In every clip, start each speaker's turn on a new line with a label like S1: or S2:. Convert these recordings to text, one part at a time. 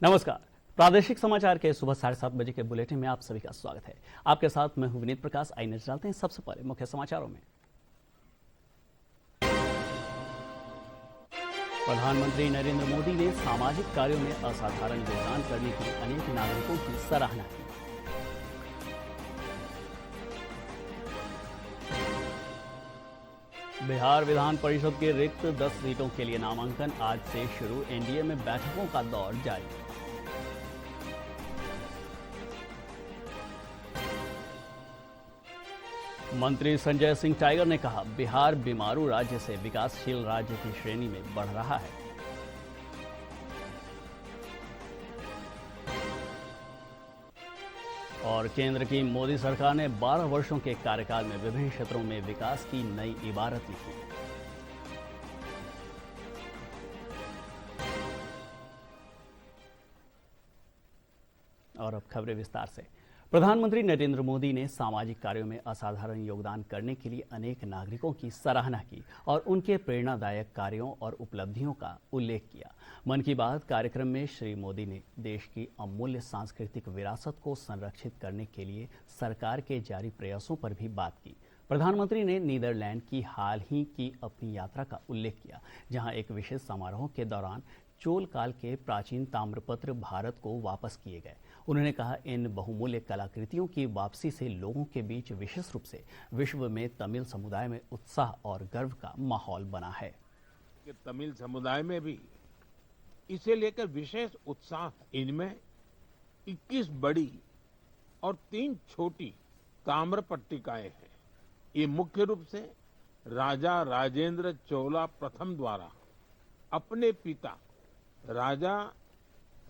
S1: नमस्कार। प्रादेशिक समाचार के सुबह 7:30 बजे के बुलेटिन में आप सभी का स्वागत है। आपके साथ मैं हूं विनीत प्रकाश। आइए नजर डालते हैं सबसे पहले मुख्य समाचारों में। प्रधानमंत्री नरेंद्र मोदी ने सामाजिक कार्यों में असाधारण योगदान करने के लिए अनेक नागरिकों की सराहना की। बिहार विधान परिषद के रिक्त 10 सीटों के लिए नामांकन आज से शुरू। एनडीए में बैठकों का दौर जारी। मंत्री संजय सिंह टाइगर ने कहा, बिहार बीमारू राज्य से विकासशील राज्य की श्रेणी में बढ़ रहा है। और केंद्र की मोदी सरकार ने 12 वर्षों के कार्यकाल में विभिन्न क्षेत्रों में विकास की नई इबारत लिखी। और अब खबरें विस्तार से। प्रधानमंत्री नरेंद्र मोदी ने सामाजिक कार्यों में असाधारण योगदान करने के लिए अनेक नागरिकों की सराहना की और उनके प्रेरणादायक कार्यों और उपलब्धियों का उल्लेख किया। मन की बात कार्यक्रम में श्री मोदी ने देश की अमूल्य सांस्कृतिक विरासत को संरक्षित करने के लिए सरकार के जारी प्रयासों पर भी बात की। प्रधानमंत्री ने नीदरलैंड की हाल ही की अपनी यात्रा का उल्लेख किया, जहां एक विशेष समारोह के दौरान चोल काल के प्राचीन ताम्रपत्र भारत को वापस किए गए। उन्होंने कहा, इन बहुमूल्य कलाकृतियों की वापसी से लोगों के बीच विशेष रूप से विश्व में तमिल समुदाय में उत्साह और गर्व का माहौल बना है।
S2: कि तमिल समुदाय में भी इसे लेकर विशेष उत्साह है। इनमें 21 बड़ी और 3 छोटी ताम्र पट्टिकाएं हैं। ये मुख्य रूप से राजा राजेंद्र चोला प्रथम द्वारा अपने पिता राजा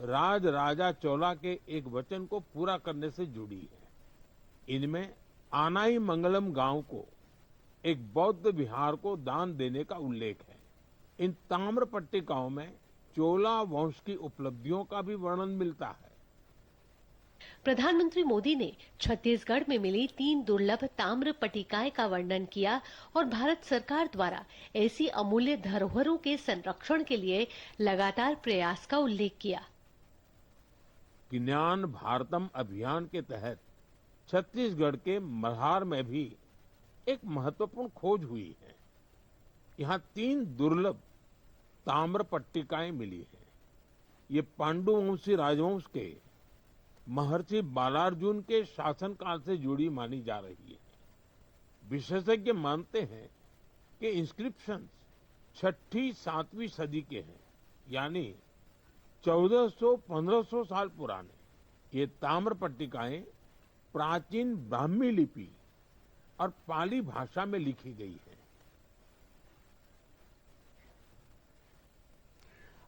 S2: राजा चोला के एक वचन को पूरा करने से जुड़ी है। इनमें आनाई मंगलम गांव को एक बौद्ध विहार को दान देने का उल्लेख है। इन ताम्र पट्टिकाओं में चोला वंश की उपलब्धियों का भी वर्णन मिलता है।
S3: प्रधानमंत्री मोदी ने छत्तीसगढ़ में मिली 3 दुर्लभ ताम्र पट्टिकाएं का वर्णन किया और भारत सरकार द्वारा ऐसी अमूल्य धरोहरों के संरक्षण के लिए लगातार प्रयास का उल्लेख किया।
S2: ज्ञान भारतम अभियान के तहत छत्तीसगढ़ के मल्हार में भी एक महत्वपूर्ण खोज हुई है। यहाँ 3 दुर्लभ ताम्र पट्टिकाएं मिली हैं। ये पांडुवंशी राजवंश के महर्षि बालार्जुन के शासनकाल से जुड़ी मानी जा रही है। विशेषज्ञ मानते हैं कि इंस्क्रिप्शंस 6ठी 7वीं सदी के हैं, यानी 1400-1500 साल पुराने। ये ताम्र पट्टिकाएं प्राचीन ब्राह्मी लिपि और पाली भाषा में लिखी गई है।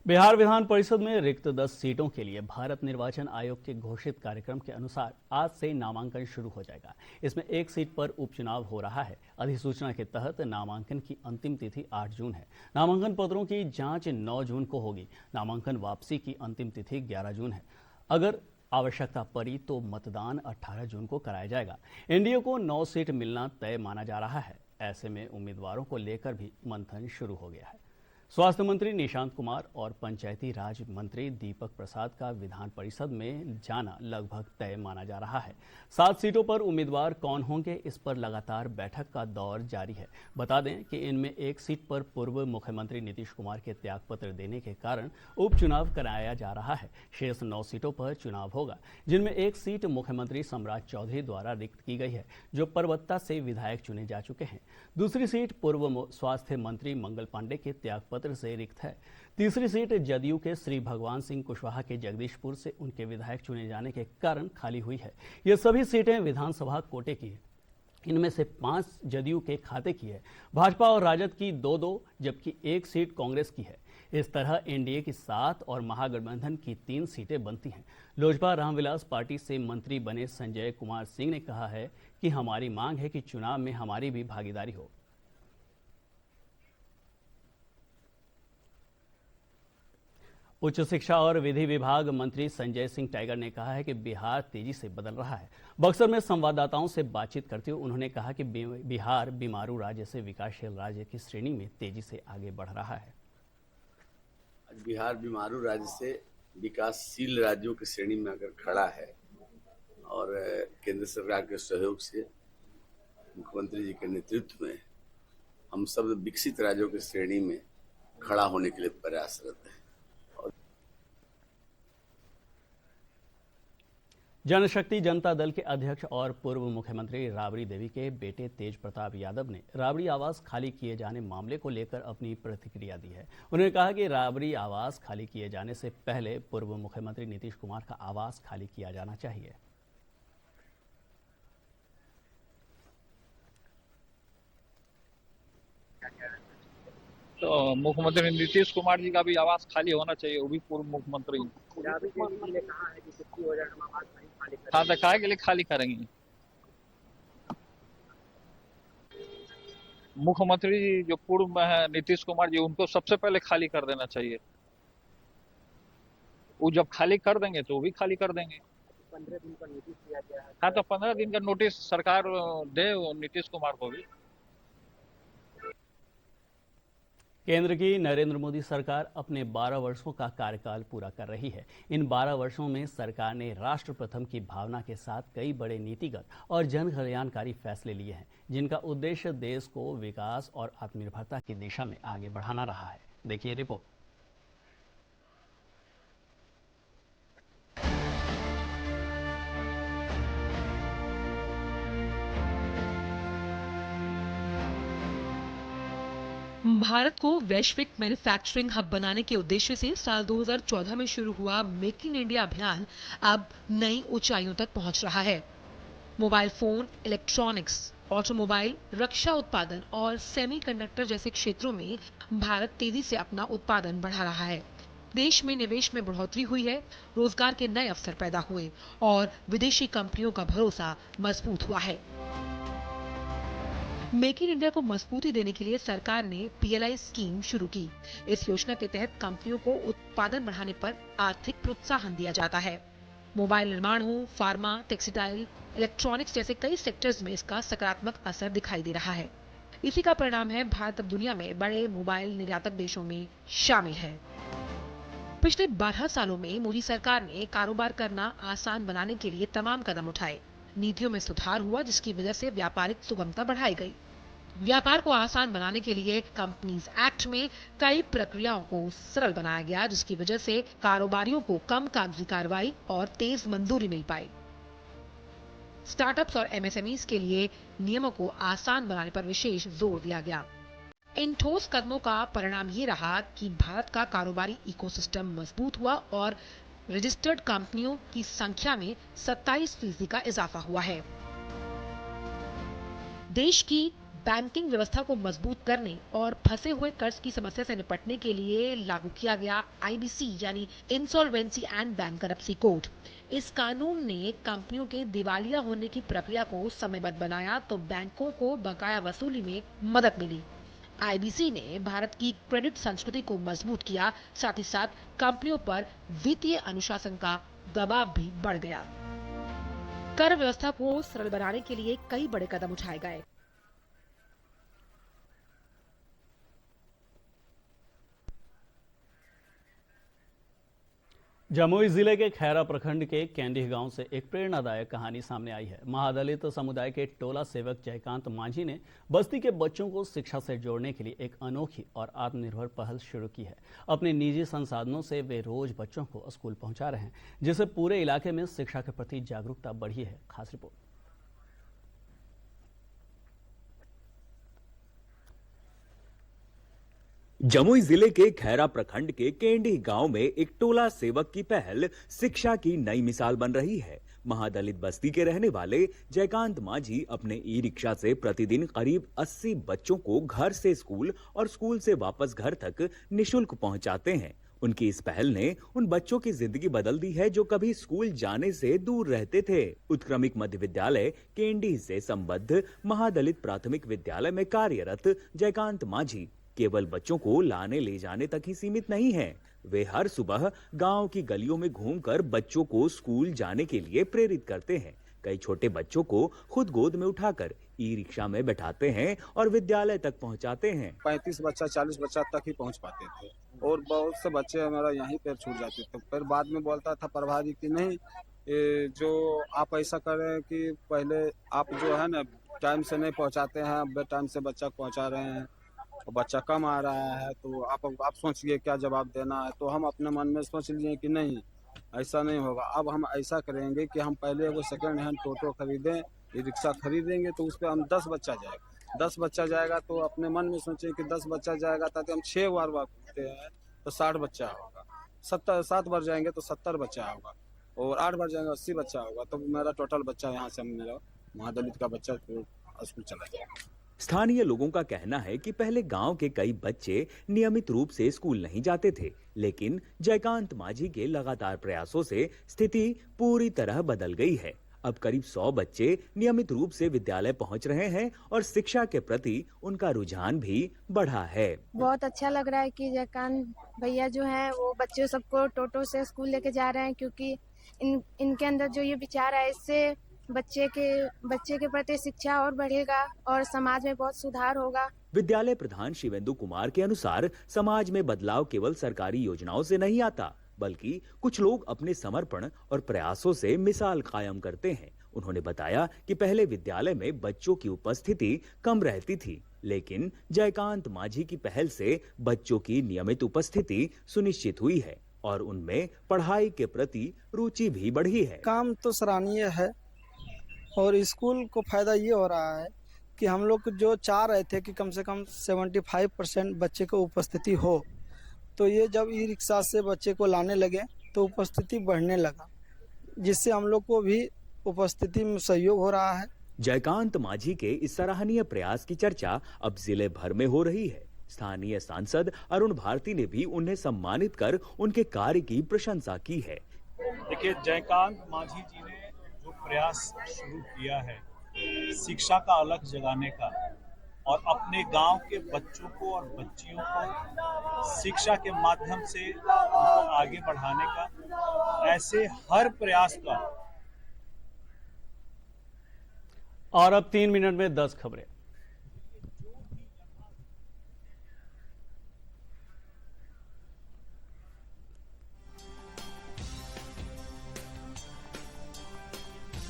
S1: बिहार विधान परिषद में रिक्त 10 सीटों के लिए भारत निर्वाचन आयोग के घोषित कार्यक्रम के अनुसार आज से नामांकन शुरू हो जाएगा। इसमें एक सीट पर उपचुनाव हो रहा है। अधिसूचना के तहत नामांकन की अंतिम तिथि 8 जून है। नामांकन पत्रों की जांच 9 जून को होगी। नामांकन वापसी की अंतिम तिथि 11 जून है। अगर आवश्यकता पड़ी तो मतदान 18 जून को कराया जाएगा। एनडीए को 9 सीट मिलना तय माना जा रहा है। ऐसे में उम्मीदवारों को लेकर भी मंथन शुरू हो गया है। स्वास्थ्य मंत्री निशांत कुमार और पंचायती राज मंत्री दीपक प्रसाद का विधान परिषद में जाना लगभग तय माना जा रहा है। 7 सीटों पर उम्मीदवार कौन होंगे, इस पर लगातार बैठक का दौर जारी है। बता दें कि इनमें एक सीट पर पूर्व मुख्यमंत्री नीतीश कुमार के त्यागपत्र देने के कारण उपचुनाव कराया जा रहा है। शेष 9 सीटों पर चुनाव होगा, जिनमें एक सीट मुख्यमंत्री सम्राट चौधरी द्वारा रिक्त की गई है, जो परबत्ता से विधायक चुने जा चुके हैं। दूसरी सीट पूर्व स्वास्थ्य मंत्री मंगल पांडे के त्यागपत्र से रिक्त है। तीसरी सीट जदयू के श्री भगवान सिंह कुशवाहा के जगदीशपुर से उनके विधायक चुने जाने के कारण खाली हुई है। ये सभी सीटें विधानसभा कोटे की है। इनमें से 5 जदयू के खाते की है। भाजपा और राजद की 2-2, जबकि एक सीट कांग्रेस की है। इस तरह एनडीए की 7 और महागठबंधन की 3 सीटें बनती हैं। लोजपा रामविलास पार्टी से मंत्री बने संजय कुमार सिंह ने कहा है कि हमारी मांग है कि चुनाव में हमारी भी भागीदारी हो। उच्च शिक्षा और विधि विभाग मंत्री संजय सिंह टाइगर ने कहा है कि बिहार तेजी से बदल रहा है। बक्सर में संवाददाताओं से बातचीत करते हुए उन्होंने कहा कि बिहार बीमारू राज्य से विकासशील राज्य की श्रेणी में तेजी से आगे बढ़ रहा है।
S4: बिहार बीमारू राज्य से विकासशील राज्यों की श्रेणी में अगर खड़ा है और केंद्र सरकार के सहयोग से मुख्यमंत्री जी के नेतृत्व में हम सब विकसित राज्यों की श्रेणी में खड़ा होने के लिए प्रयासरत हैं।
S1: जनशक्ति जनता दल के अध्यक्ष और पूर्व मुख्यमंत्री राबड़ी देवी के बेटे तेज प्रताप यादव ने राबड़ी आवास खाली किए जाने मामले को लेकर अपनी प्रतिक्रिया दी है। उन्होंने कहा कि राबड़ी आवास खाली किए जाने से पहले पूर्व मुख्यमंत्री नीतीश कुमार का आवास खाली किया जाना चाहिए।
S5: तो मुख्यमंत्री नीतीश कुमार जी का भी आवास खाली होना चाहिए, वो भी पूर्व मुख्यमंत्री। हाँ, तो काहे के लिए खाली करेंगे? मुख्यमंत्री जी जो पूर्व में है नीतीश कुमार जी, उनको सबसे पहले खाली कर देना चाहिए। वो जब खाली कर देंगे तो वो भी खाली कर देंगे।
S6: 15 दिन का नोटिस दिया गया है।
S5: हाँ, तो 15 दिन का नोटिस सरकार दे नीतीश कुमार को भी।
S1: केंद्र की नरेंद्र मोदी सरकार अपने 12 वर्षों का कार्यकाल पूरा कर रही है। इन 12 वर्षों में सरकार ने राष्ट्र प्रथम की भावना के साथ कई बड़े नीतिगत और जन कल्याणकारी फैसले लिए हैं, जिनका उद्देश्य देश को विकास और आत्मनिर्भरता की दिशा में आगे बढ़ाना रहा है। देखिए रिपोर्ट।
S7: भारत को वैश्विक मैन्युफैक्चरिंग हब बनाने के उद्देश्य से साल 2014 में शुरू हुआ मेक इन इंडिया अभियान अब नई ऊंचाइयों तक पहुंच रहा है। मोबाइल फोन, इलेक्ट्रॉनिक्स, ऑटोमोबाइल, रक्षा उत्पादन और सेमीकंडक्टर जैसे क्षेत्रों में भारत तेजी से अपना उत्पादन बढ़ा रहा है। देश में निवेश में बढ़ोतरी हुई है, रोजगार के नए अवसर पैदा हुए और विदेशी कंपनियों का भरोसा मजबूत हुआ है। मेक इन इंडिया को मजबूती देने के लिए सरकार ने PLI स्कीम शुरू की। इस योजना के तहत कंपनियों को उत्पादन बढ़ाने पर आर्थिक प्रोत्साहन दिया जाता है। मोबाइल निर्माण हो, फार्मा, टेक्सटाइल, इलेक्ट्रॉनिक्स जैसे कई सेक्टर्स में इसका सकारात्मक असर दिखाई दे रहा है। इसी का परिणाम है भारत अब दुनिया में बड़े मोबाइल निर्यातक देशों में शामिल है। पिछले 12 सालों में मोदी सरकार ने कारोबार करना आसान बनाने के लिए तमाम कदम उठाए। नीतियों में सुधार हुआ, जिसकी वजह से व्यापारिक सुगमता बढ़ाई गई। व्यापार को आसान बनाने के लिए कंपनीज एक्ट में कई प्रक्रियाओं को सरल बनाया गया, जिसकी वजह से कारोबारियों को कम कागजी कार्रवाई और तेज मंजूरी मिल पाई। स्टार्टअप्स और MSMEs के लिए नियमों को आसान बनाने पर विशेष जोर दिया गया। इन ठोस कदमों का परिणाम ये रहा कि भारत का कारोबारी इकोसिस्टम मजबूत हुआ और रजिस्टर्ड कंपनियों की संख्या में 27% का इजाफा हुआ है। देश की बैंकिंग व्यवस्था को मजबूत करने और फंसे हुए कर्ज की समस्या से निपटने के लिए लागू किया गया IBC यानी इंसॉल्वेंसी एंड बैंकरप्सी कोड। इस कानून ने कंपनियों के दिवालिया होने की प्रक्रिया को समयबद्ध बनाया तो बैंकों को बकाया वसूली में मदद मिली। IBC ने भारत की क्रेडिट संस्कृति को मजबूत किया, साथ ही साथ कंपनियों पर वित्तीय अनुशासन का दबाव भी बढ़ गया। कर व्यवस्था को सरल बनाने के लिए कई बड़े कदम उठाए गए।
S1: जमुई जिले के खैरा प्रखंड के कैंडीह गांव से एक प्रेरणादायक कहानी सामने आई है। महादलित समुदाय के टोला सेवक जयकांत मांझी ने बस्ती के बच्चों को शिक्षा से जोड़ने के लिए एक अनोखी और आत्मनिर्भर पहल शुरू की है। अपने निजी संसाधनों से वे रोज बच्चों को स्कूल पहुंचा रहे हैं, जिससे पूरे इलाके में शिक्षा के प्रति जागरूकता बढ़ी है। खास रिपोर्ट।
S8: जमुई जिले के खैरा प्रखंड के केंडी गांव में एक टोला सेवक की पहल शिक्षा की नई मिसाल बन रही है। महादलित बस्ती के रहने वाले जयकांत मांझी अपने ई-रिक्शा से प्रतिदिन करीब 80 बच्चों को घर से स्कूल और स्कूल से वापस घर तक निशुल्क पहुंचाते हैं। उनकी इस पहल ने उन बच्चों की जिंदगी बदल दी है जो कभी स्कूल जाने से दूर रहते थे। उत्क्रमिक मध्य विद्यालय केंडी से संबद्ध महादलित प्राथमिक विद्यालय में कार्यरत जयकांत मांझी केवल बच्चों को लाने ले जाने तक ही सीमित नहीं है। वे हर सुबह गांव की गलियों में घूमकर बच्चों को स्कूल जाने के लिए प्रेरित करते हैं। कई छोटे बच्चों को खुद गोद में उठाकर ई रिक्शा में बैठाते हैं और विद्यालय तक पहुंचाते हैं।
S9: 35 बच्चा 40 बच्चा तक ही पहुंच पाते थे और बहुत से बच्चे हमारा यहीं पर छूट जाते थे। फिर बाद में बोलता था प्रभारी कि नहीं, ये जो आप ऐसा करें कि पहले आप जो है ना टाइम से नहीं पहुंचाते हैं, अब टाइम से बच्चा पहुंचा रहे हैं, बच्चा कम आ रहा है, तो आप सोचिए क्या जवाब देना है। तो हम अपने मन में सोच लिए कि नहीं, ऐसा नहीं होगा। अब हम ऐसा करेंगे कि हम पहले वो सेकेंड हैंड टोटो खरीदें, ये रिक्शा खरीदेंगे, तो उस पर हम 10 बच्चा जाएगा। 10 बच्चा जाएगा तो अपने मन में सोचे कि 10 बच्चा जाएगा ताकि हम 6 बार घूमते हैं तो 60 बच्चा होगा, 7 बार जाएंगे तो 70 बच्चा होगा, और 8 बार जाएंगे 80 बच्चा होगा। तो मेरा टोटल बच्चा यहाँ से मेरा महादलित का बच्चा तो स्कूल चला जाएगा।
S8: स्थानीय लोगों का कहना है कि पहले गांव के कई बच्चे नियमित रूप से स्कूल नहीं जाते थे, लेकिन जयकांत माझी के लगातार प्रयासों से स्थिति पूरी तरह बदल गई है। अब करीब 100 बच्चे नियमित रूप से विद्यालय पहुंच रहे हैं और शिक्षा के प्रति उनका रुझान भी बढ़ा है।
S10: बहुत अच्छा लग रहा है कि जयकांत भैया जो हैं वो बच्चों सबको टोटो से स्कूल लेके जा रहे हैं, क्योंकि इनके अंदर जो ये विचार है इससे बच्चे के प्रति शिक्षा और बढ़ेगा और समाज में बहुत सुधार होगा।
S8: विद्यालय प्रधान शिवेंदु कुमार के अनुसार समाज में बदलाव केवल सरकारी योजनाओं से नहीं आता, बल्कि कुछ लोग अपने समर्पण और प्रयासों से मिसाल कायम करते हैं। उन्होंने बताया कि पहले विद्यालय में बच्चों की उपस्थिति कम रहती थी, लेकिन जयकांत माझी की पहल से बच्चों की नियमित उपस्थिति सुनिश्चित हुई है और उनमें पढ़ाई के प्रति रुचि भी बढ़ी है।
S11: काम तो सराहनीय है और स्कूल को फायदा ये हो रहा है कि हम लोग जो चाह रहे थे कि कम से कम 75% बच्चे को उपस्थिति हो, तो ये जब ई रिक्शा से बच्चे को लाने लगे तो उपस्थिति बढ़ने लगा, जिससे हम लोग को भी उपस्थिति में सहयोग हो रहा है।
S8: जयकांत माझी के इस सराहनीय प्रयास की चर्चा अब जिले भर में हो रही है। स्थानीय सांसद अरुण भारती ने भी उन्हें सम्मानित कर उनके कार्य की प्रशंसा की है।
S12: देखिए, जयकांत माझी जी ने जो प्रयास शुरू किया है शिक्षा का अलग जगाने का और अपने गांव के बच्चों को और बच्चियों को शिक्षा के माध्यम से उनको आगे बढ़ाने का, ऐसे हर प्रयास का।
S1: और अब 3 मिनट में 10 खबरें।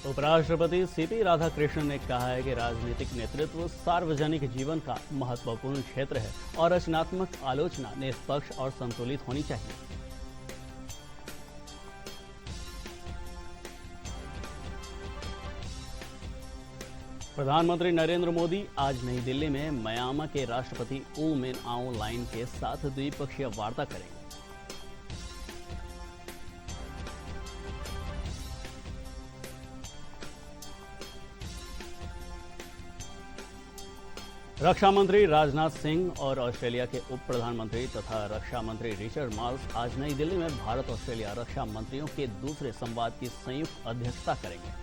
S1: उपराष्ट्रपति सीपी राधाकृष्णन ने कहा है कि राजनीतिक नेतृत्व सार्वजनिक जीवन का महत्वपूर्ण क्षेत्र है और रचनात्मक आलोचना निष्पक्ष और संतुलित होनी चाहिए। प्रधानमंत्री नरेंद्र मोदी आज नई दिल्ली में म्यांमार के राष्ट्रपति ऊ मिन आउंग लाइन के साथ द्विपक्षीय वार्ता करेंगे। रक्षा मंत्री राजनाथ सिंह और ऑस्ट्रेलिया के उप प्रधानमंत्री तथा रक्षा मंत्री रिचर्ड मार्ल्स आज नई दिल्ली में भारत ऑस्ट्रेलिया रक्षा मंत्रियों के दूसरे संवाद की संयुक्त अध्यक्षता करेंगे।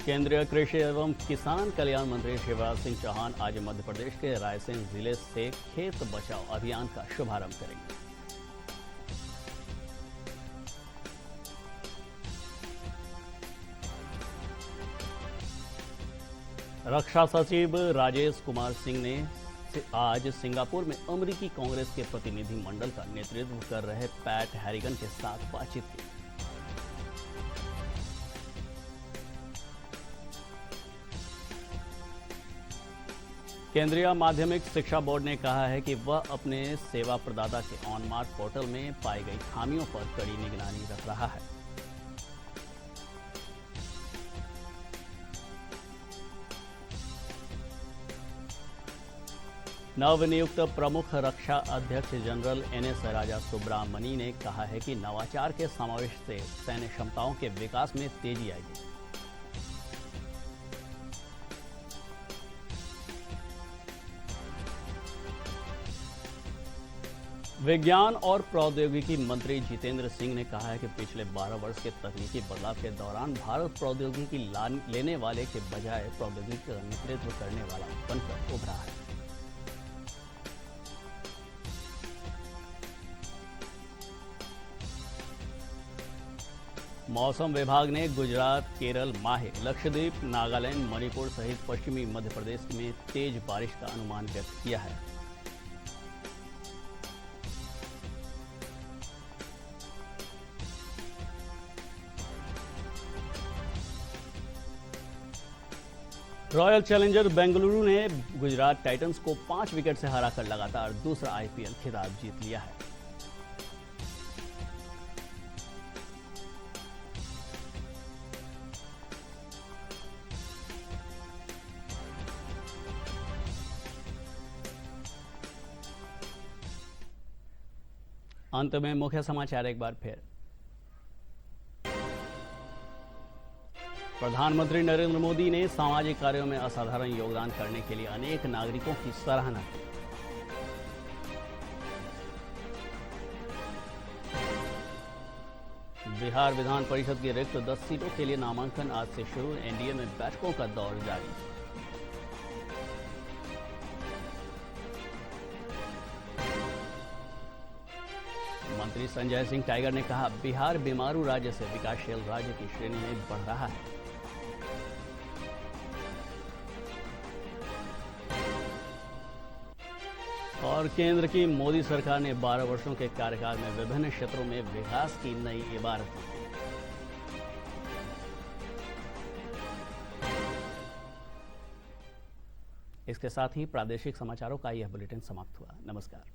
S1: केंद्रीय कृषि एवं किसान कल्याण मंत्री शिवराज सिंह चौहान आज मध्य प्रदेश के रायसेन जिले से खेत बचाओ अभियान का शुभारंभ करेंगे। रक्षा सचिव राजेश कुमार सिंह ने आज सिंगापुर में अमेरिकी कांग्रेस के प्रतिनिधि मंडल का नेतृत्व कर रहे पैट हैरिगन के साथ बातचीत की। केंद्रीय माध्यमिक शिक्षा बोर्ड ने कहा है कि वह अपने सेवा प्रदाता के ऑनमार्क पोर्टल में पाई गई खामियों पर कड़ी निगरानी रख रहा है। नवनियुक्त प्रमुख रक्षा अध्यक्ष जनरल एनएस राजा सुब्रमणी ने कहा है कि नवाचार के समावेश से सैन्य क्षमताओं के विकास में तेजी आएगी। विज्ञान और प्रौद्योगिकी मंत्री जितेंद्र सिंह ने कहा है कि पिछले 12 वर्ष के तकनीकी बदलाव के दौरान भारत प्रौद्योगिकी लेने वाले के बजाय प्रौद्योगिकी का नेतृत्व करने वाला बनकर उभरा है। मौसम विभाग ने गुजरात, केरल, माहे, लक्षद्वीप, नागालैंड, मणिपुर सहित पश्चिमी मध्य प्रदेश में तेज बारिश का अनुमान व्यक्त किया है। रॉयल चैलेंजर बेंगलुरु ने गुजरात टाइटंस को 5 विकेट से हराकर लगातार दूसरा आईपीएल खिताब जीत लिया है। अंत में मुख्य समाचार एक बार फिर। प्रधानमंत्री नरेंद्र मोदी ने सामाजिक कार्यों में असाधारण योगदान करने के लिए अनेक नागरिकों की सराहना की। बिहार विधान परिषद की रिक्त 10 सीटों के लिए नामांकन आज से शुरू, एनडीए में बैठकों का दौर जारी। मंत्री संजय सिंह टाइगर ने कहा, बिहार बीमारू राज्य से विकासशील राज्य की श्रेणी में बढ़ रहा है। और केंद्र की मोदी सरकार ने 12 वर्षों के कार्यकाल में विभिन्न क्षेत्रों में विकास की नई इबारत दी। इसके साथ ही प्रादेशिक समाचारों का यह बुलेटिन समाप्त हुआ। नमस्कार।